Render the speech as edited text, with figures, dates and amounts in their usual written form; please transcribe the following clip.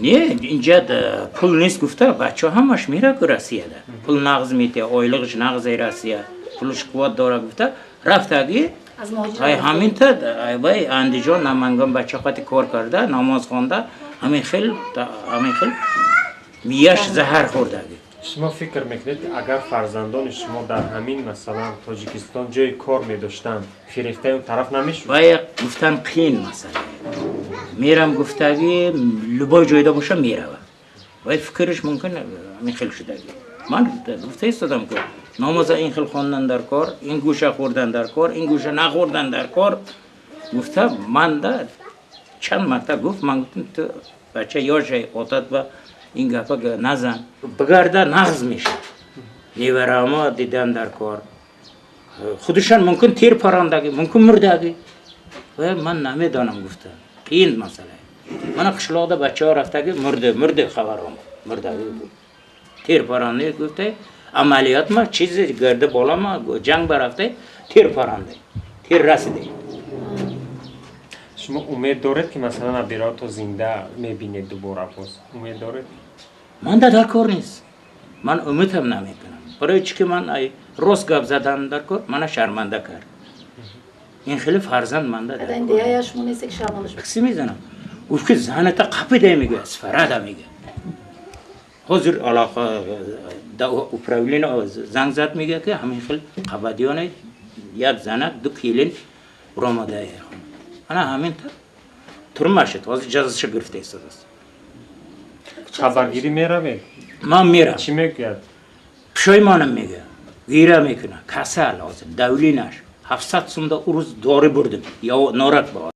نه اینجا پول نیست گفته بچه همش میره که روسیه ده پول نقض میده آیلغش نقض روسیه پولش قوت داره گفته رفتگی از مهاجرت همین تا وای اندیجان نمنگان بچه خواهد کار کرده نماز خوانده همین خیل میش زهر خوردگی شما فکر میکنید اگر فرزندان شما در همین مثلا تاجیکستان جای کار میداشتن فریخته اون طرف نمیشد؟ وای گفتن قین مثلا میرم گفتگی لبای جایده باشه میره وای فکرش ممکن همین خیل شدگی من گفته ایستادم که نماز این خیل خواندن در کار این گوشه خوردن در کار این گوشه نخوردن در کار گفته من ده چند مرتبه گفت من گفتم تو بچه یاشه قطعت و این گفت نزن بگرده نغز میشه نیورما دیدن در کار خودشان ممکن تیر پراندگی ممکن مردگی و من نمیدانم گفتم قین مسئله من قشلاده بچه ها رفتگی مرده خبرم مردگی بود تیر پرانده گفته عملیات ما چیزی گرده بالا ما جنگ برفته تیر پرانده تیر رسیده شما امید دارید که مثلا ابیراتو زنده میبینید دوباره باز امید دارید؟ من در کار نیست من امید هم نمیکنم برای چی که من روز گپ زدن در کار من شرمنده کرد این خیلی فرزند من در این دیایش نیست که شرمندش بکسی میزنم گفت که زنتا قپیده میگه اسفراده میگه حضور علاقه اپراولین زنگ زد میگه که همین خیلی قبادیانه یک زنک 2 کیلین برامده انا همین تا ترماشت واز اجازهش گرفته است خبرگیری میروید؟ من میرم چی میگید؟ پشایمانم میگه گیره میکنه کسل لازم دولی نش 700 سوم دا روز داری بردم یا نارک با